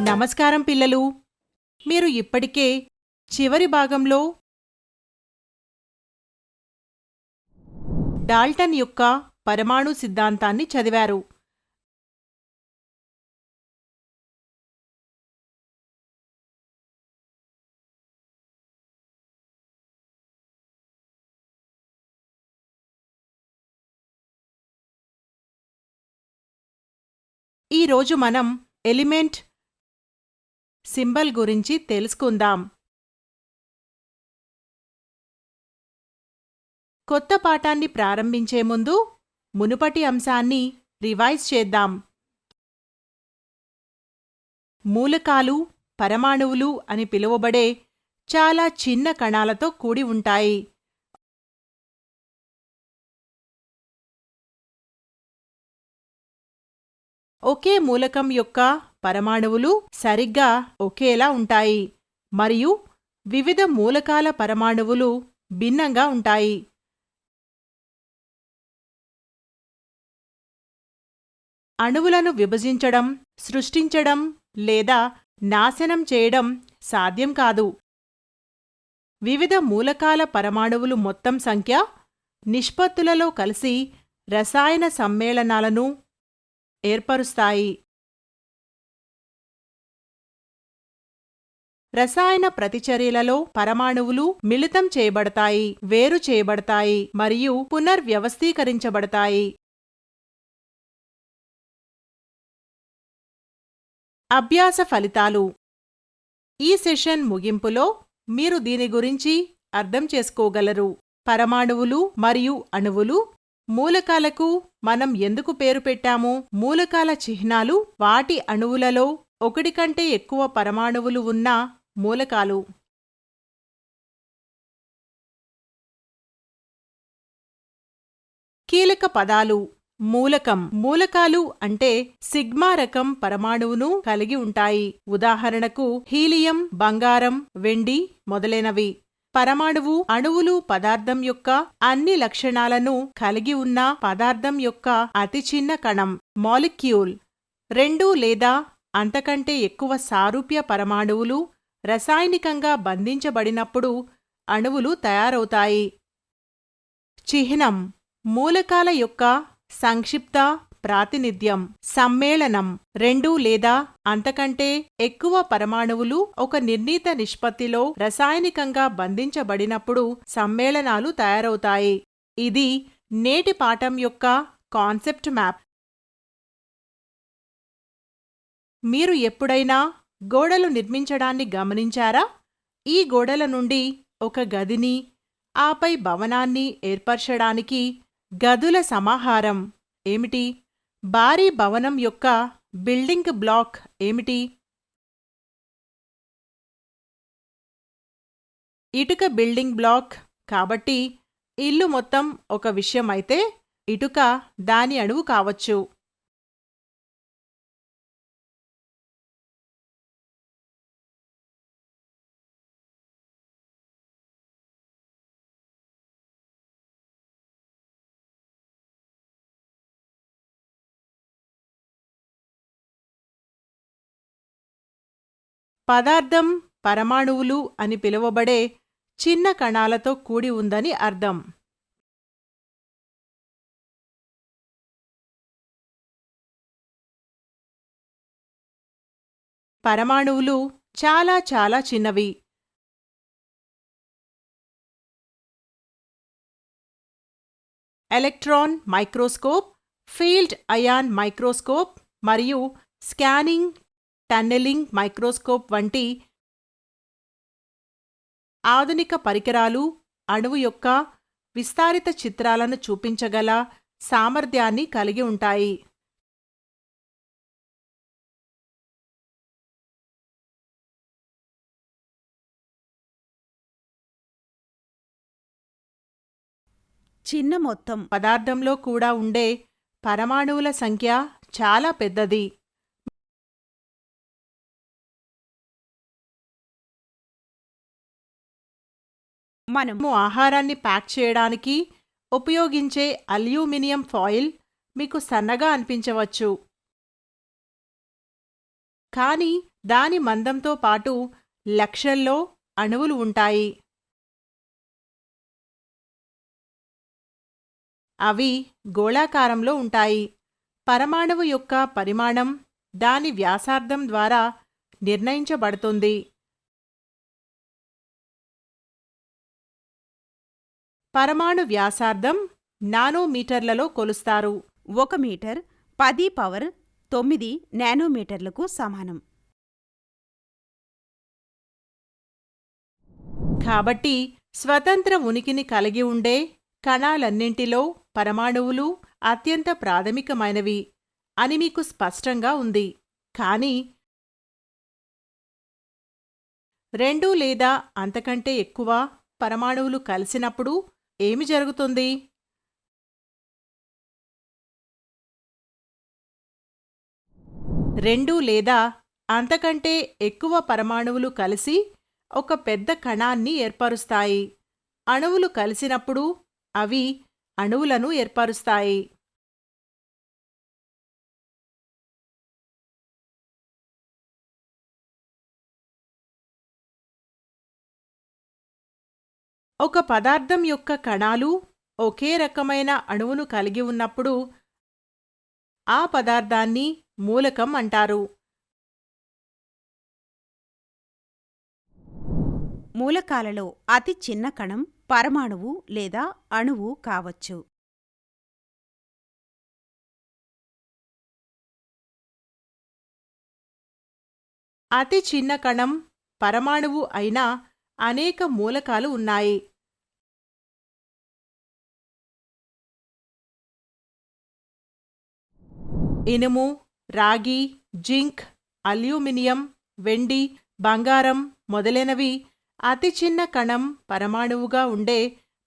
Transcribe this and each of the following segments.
నమస్కారం పిల్లలు. మీరు ఇప్పటికే చివరి భాగంలో డాల్టన్ యొక్క పరమాణు సిద్ధాంతాన్ని చదివారు. ఈరోజు మనం ఎలిమెంట్ సింబల్ గురించి తెలుసుకుందాం. కొత్త పాఠాన్ని ప్రారంభించే ముందు మునుపటి అంశాన్ని రివైజ్ చేద్దాం. మూలకాలు పరమాణువులు అని పిలువబడే చాలా చిన్న కణాలతో కూడి ఉంటాయి. ఒకే మూలకం యొక్క పరమాణువులు సరిగ్గా ఒకేలా ఉంటాయి మరియు వివిధ మూలకాల పరమాణువులు భిన్నంగా ఉంటాయి. అణువులను విభజించడం, సృష్టించడం లేదా నాశనం చేయడం సాధ్యం కాదు. వివిధ మూలకాల పరమాణువులు మొత్తం సంఖ్య నిష్పత్తులలో కలిసి రసాయన సమ్మేళనాలను ఏర్పరుస్తాయి. రసాయన ప్రతిచర్యలలో పరమాణువులు మిళితం చేయబడతాయి, వేరు చేయబడతాయి మరియు పునర్వ్యవస్థీకరించబడతాయి. అభ్యాస ఫలితాలు. ఈ సెషన్ ముగింపులో మీరు దీని గురించి అర్థం చేసుకోగలరు. పరమాణువులు మరియు అణువులు. మూలకాలకు మనం ఎందుకు పేరు పెట్టాము? మూలకాల చిహ్నాలు వాటి అణువులలో ఒకటి కంటే ఎక్కువ పరమాణువులు ఉన్న మూలకాలు. కీలక పదాలు. మూలకం. మూలకాలు అంటే సిగ్మా రకం పరమాణువును కలిగి ఉంటాయి. ఉదాహరణకు హీలియం, బంగారం, వెండి మొదలైనవి. పరమాణువు అణువులు పదార్థం యొక్క అన్ని లక్షణాలను కలిగి ఉన్న పదార్థం యొక్క అతి చిన్న కణం. మాలిక్యూల్. రెండు లేదా అంతకంటే ఎక్కువ సారూప్య పరమాణువులు రసాయనికంగా బంధించబడినప్పుడు అణువులు తయారవుతాయి. చిహ్నం. మూలకాల యొక్క సంక్షిప్త ప్రాతినిధ్యం. సమ్మేళనం. రెండు లేదా అంతకంటే ఎక్కువ పరమాణువులు ఒక నిర్ణీత నిష్పత్తిలో రసాయనికంగా బంధించబడినప్పుడు సమ్మేళనాలు తయారవుతాయి. ఇది నేటి పాఠం యొక్క కాన్సెప్ట్ మ్యాప్. మీరు ఎప్పుడైనా గోడలు నిర్మించడాన్ని గమనించారా? ఈ గోడల నుండి ఒక గదిని, ఆపై భవనాన్ని ఏర్పరచడానికి గదుల సమాహారం ఏమిటి? భారీ భవనం యొక్క బిల్డింగ్ బ్లాక్ ఏమిటి? ఇటుక బిల్డింగ్ బ్లాక్. కాబట్టి ఇల్లు మొత్తం ఒక విషయం అయితే ఇటుక దాని అణువు కావచ్చు. పదార్థం పరమాణువులు అని పిలువబడే చిన్న కణాలతో కూడి ఉందని అర్థం. పరమాణువులు చాలా చాలా చిన్నవి. Electron microscope, field ion microscope మరియు స్కానింగ్ టన్నెలింగ్ మైక్రోస్కోప్ వంటి ఆధునిక పరికరాలు అణువు యొక్క విస్తారిత చిత్రాలను చూపించగల సామర్థ్యాన్ని కలిగి ఉంటాయి. చిన్న మొత్తం పదార్థంలో కూడా ఉండే పరమాణువుల సంఖ్య చాలా పెద్దది. మనము ఆహారాన్ని ప్యాక్ చేయడానికి ఉపయోగించే అల్యూమినియం ఫాయిల్ మీకు సన్నగా అనిపించవచ్చు. కాని దాని మందంతో పాటు లక్షల్లో అణువులు ఉంటాయి. అవి గోళాకారంలో ఉంటాయి. పరమాణువు యొక్క పరిమాణం దాని వ్యాసార్థం ద్వారా నిర్ణయించబడుతుంది. పరమాణు వ్యాసార్థం నానోమీటర్లలో కొలుస్తారు. 1 మీటర్ 10⁹ నానోమీటర్లకు సమానం. కాబట్టి స్వతంత్ర ఉనికిని కలిగి ఉండే కణాలన్నింటిలో పరమాణువులు అత్యంత ప్రాథమికమైనవి అని మీకు స్పష్టంగా ఉంది. కానీ 2 లేదా అంతకంటే ఎక్కువ పరమాణువులు కలిసినప్పుడు ఏమి జరుగుతుంది? రెండు లేదా అంతకంటే ఎక్కువ పరమాణువులు కలిసి ఒక పెద్ద కణాన్ని ఏర్పరుస్తాయి. అణువులు కలిసినప్పుడు అవి అణువులను ఏర్పరుస్తాయి. ఒక పదార్థం యొక్క కణాలు ఒకే రకమైన అణువును కలిగి ఉన్నప్పుడు ఆ పదార్థాన్ని మూలకం అంటారు. మూలకాలలో అతి చిన్న కణం పరమాణువు లేదా అణువు కావచ్చు. అతి చిన్న కణం పరమాణువు అయినా అనేక మూలకాలు ఉన్నాయి. ఇనుము, రాగి, జింక్, అల్యూమినియం, వెండి, బంగారం మొదలైనవి అతి చిన్న కణం పరమాణువుగా ఉండే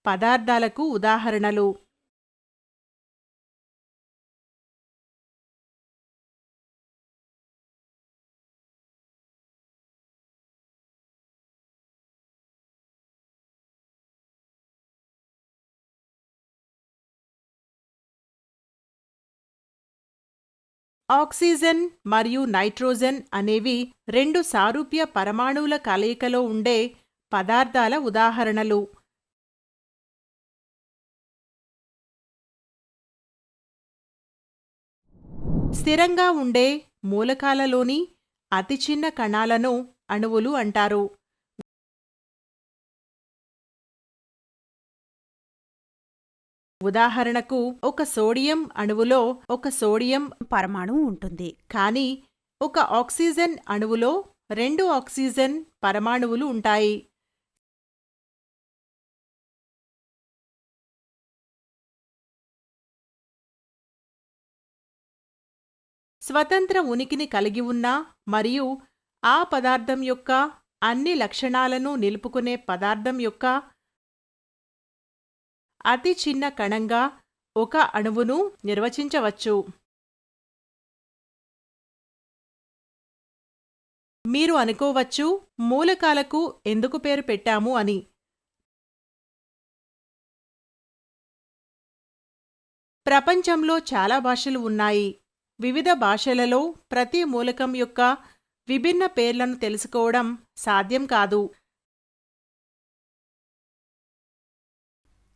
పదార్థాలకు ఉదాహరణలు. ఆక్సిజన్ మరియు నైట్రోజన్ అనేవి రెండు సారూప్య పరమాణువుల కలయికలో ఉండే పదార్థాల ఉదాహరణలు. స్థిరంగా ఉండే మూలకాలలోని అతి చిన్న కణాలను అణువులు అంటారు. ఉదాహరణకు ఒక సోడియం అణువులో ఒక సోడియం పరమాణువు ఉంటుంది. కానీ ఒక ఆక్సిజన్ అణువులో 2 ఆక్సిజన్ పరమాణువులు ఉంటాయి. స్వతంత్ర ఉనికిని కలిగి ఉన్న మరియు ఆ పదార్థం యొక్క అన్ని లక్షణాలను నిలుపుకునే పదార్థం యొక్క అతి చిన్న కణంగా ఒక అణువును నిర్వచించవచ్చు. మీరు అనుకోవచ్చు, మూలకాలకు ఎందుకు పేరు పెట్టాము అని. ప్రపంచంలో చాలా భాషలు ఉన్నాయి. వివిధ భాషలలో ప్రతి మూలకం యొక్క విభిన్న పేర్లను తెలుసుకోవడం సాధ్యం కాదు.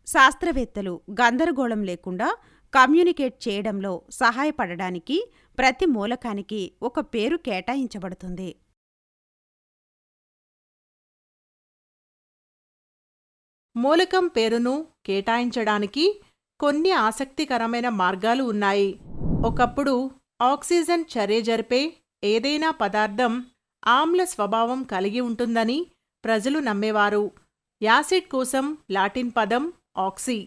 శాస్త్రవేత్తలు గందరగోళం లేకుండా కమ్యూనికేట్ చేయడంలో సహాయపడడానికి ప్రతి మూలకానికి ఒక పేరు కేటాయించబడుతుంది. మూలకం పేరును కేటాయించడానికి కొన్ని ఆసక్తికరమైన మార్గాలు ఉన్నాయి. ఒకప్పుడు ఆక్సిజన్ చర్య జరిపే ఏదైనా పదార్థం ఆమ్ల స్వభావం కలిగి ఉంటుందని ప్రజలు నమ్మేవారు. యాసిడ్ కోసం లాటిన్ పదం ఆక్సీ.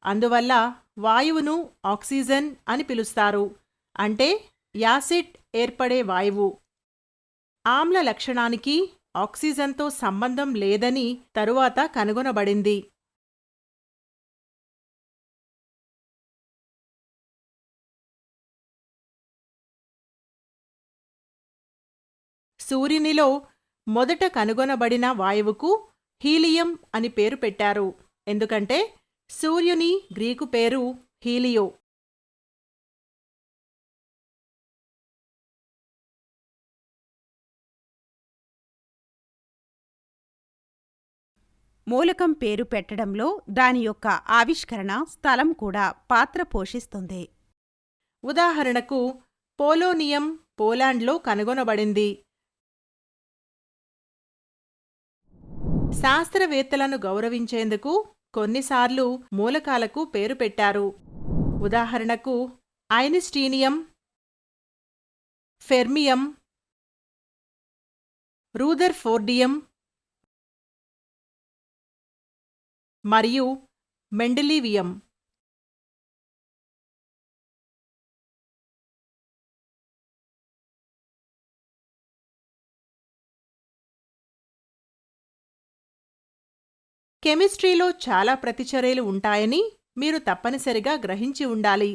అందువల్ల వాయువును ఆక్సిజన్ అని పిలుస్తారు, అంటే యాసిడ్ ఏర్పడే వాయువు. ఆమ్ల లక్షణానికి ఆక్సిజన్తో సంబంధం లేదని తరువాత కనుగొనబడింది. సూర్యునిలో మొదట కనుగొనబడిన వాయువుకు హీలియం అని పేరు పెట్టారు, ఎందుకంటే సూర్యుని గ్రీకు పేరు హీలియో. మూలకం పేరు పెట్టడంలో దాని యొక్క ఆవిష్కరణ స్థలం కూడా పాత్ర పోషిస్తుంది. ఉదాహరణకు పోలోనియం పోలాండ్లో కనుగొనబడింది. శాస్త్రవేత్తలను గౌరవించేందుకు కొన్నిసార్లు మూలకాలకు పేరు పెట్టారు. ఉదాహరణకు ఐన్స్టీనియం, ఫెర్మియం, రూదర్ఫోర్డియం మరియు మెండెలీవియం. కెమిస్ట్రీలో చాలా ప్రతిచర్యలు ఉంటాయని మీరు తప్పనిసరిగా గ్రహించి ఉండాలి.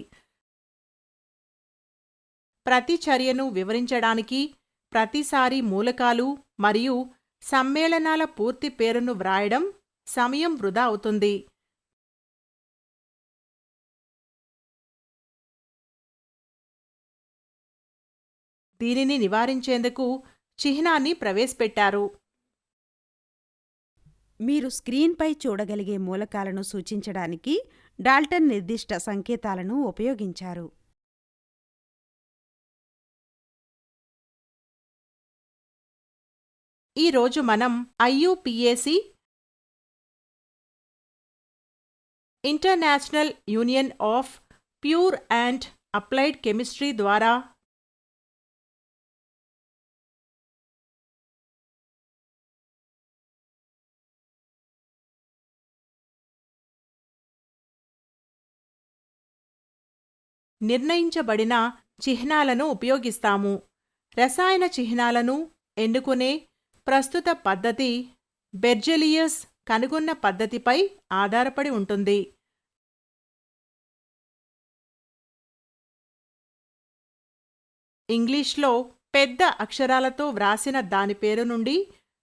ప్రతిచర్యను వివరించడానికి ప్రతిసారి మూలకాలు మరియు సమ్మేళనాల పూర్తి పేరును వ్రాయడం సమయం వృధా అవుతుంది. దీనిని నివారించేందుకు చిహ్నాన్ని ప్రవేశపెట్టారు. మీరు స్క్రీన్పై చూడగలిగే మూలకాలను సూచించడానికి డాల్టన్ నిర్దిష్ట సంకేతాలను ఉపయోగించారు. ఈరోజు మనం IUPAC international union of pure and applied chemistry ద్వారా నిర్ణయించబడిన చిహ్నాలను ఉపయోగిస్తాము. రసాయన చిహ్నాలను ఎన్నుకునే ప్రస్తుత పద్ధతి బెర్జెలియస్ కనుగొన్న పద్ధతిపై ఆధారపడి ఉంటుంది. ఇంగ్లీష్లో పెద్ద అక్షరాలతో వ్రాసిన దాని పేరు నుండి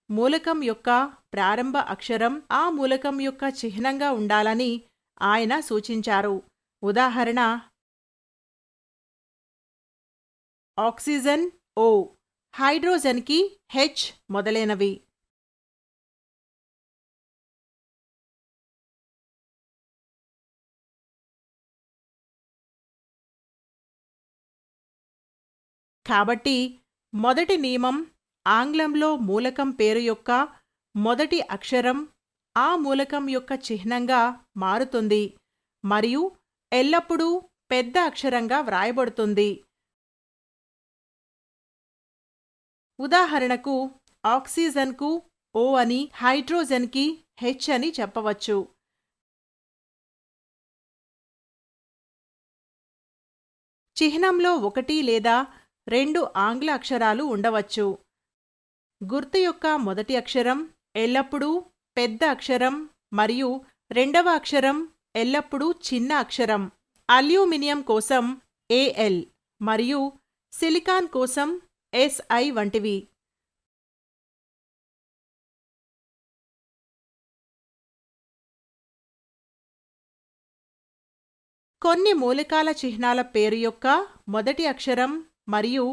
మూలకం యొక్క ప్రారంభ అక్షరం ఆ మూలకం యొక్క చిహ్నంగా ఉండాలని ఆయన సూచించారు. ఉదాహరణ ఆక్సిజన్ O, హైడ్రోజన్కి H మొదలైనవి. కాబట్టి మొదటి నియమం ఆంగ్లంలో మూలకం పేరు యొక్క మొదటి అక్షరం ఆ మూలకం యొక్క చిహ్నంగా మారుతుంది మరియు ఎల్లప్పుడూ పెద్ద అక్షరంగా వ్రాయబడుతుంది. ఉదాహరణకు ఆక్సిజన్కు O అని, హైడ్రోజన్కి H అని చెప్పవచ్చు. చిహ్నంలో 1 లేదా 2 ఆంగ్ల అక్షరాలు ఉండవచ్చు. గుర్తు యొక్క మొదటి అక్షరం ఎల్లప్పుడూ పెద్ద అక్షరం మరియు రెండవ అక్షరం ఎల్లప్పుడూ చిన్న అక్షరం. అల్యూమినియం కోసం Al మరియు సిలికాన్ కోసం Si వంటివి. కొన్ని మూలకాల చిహ్నాల పేరు యొక్క మొదటి అక్షరం మరియు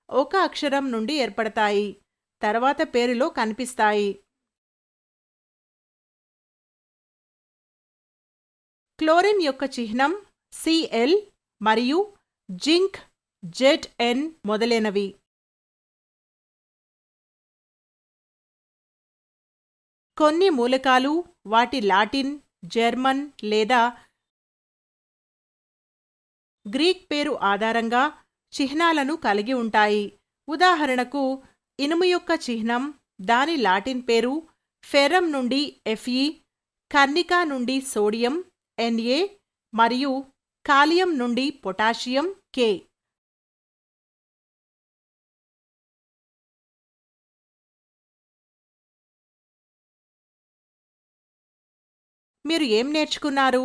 ఒక అక్షరం నుండి ఏర్పడతాయి, తర్వాత పేరులో కనిపిస్తాయి. క్లోరిన్ యొక్క చిహ్నం Cl మరియు జింక్ Zn మొదలైనవి. కొన్ని మూలకాలు వాటి లాటిన్, జర్మన్ లేదా గ్రీక్ పేరు ఆధారంగా చిహ్నాలను కలిగి ఉంటాయి. ఉదాహరణకు ఇనుము యొక్క చిహ్నం దాని లాటిన్ పేరు ఫెర్రం నుండి Fe, కర్ణికా నుండి సోడియం Na మరియు కాలియం నుండి పొటాషియం K. మీరు ఏం నేర్చుకున్నారు?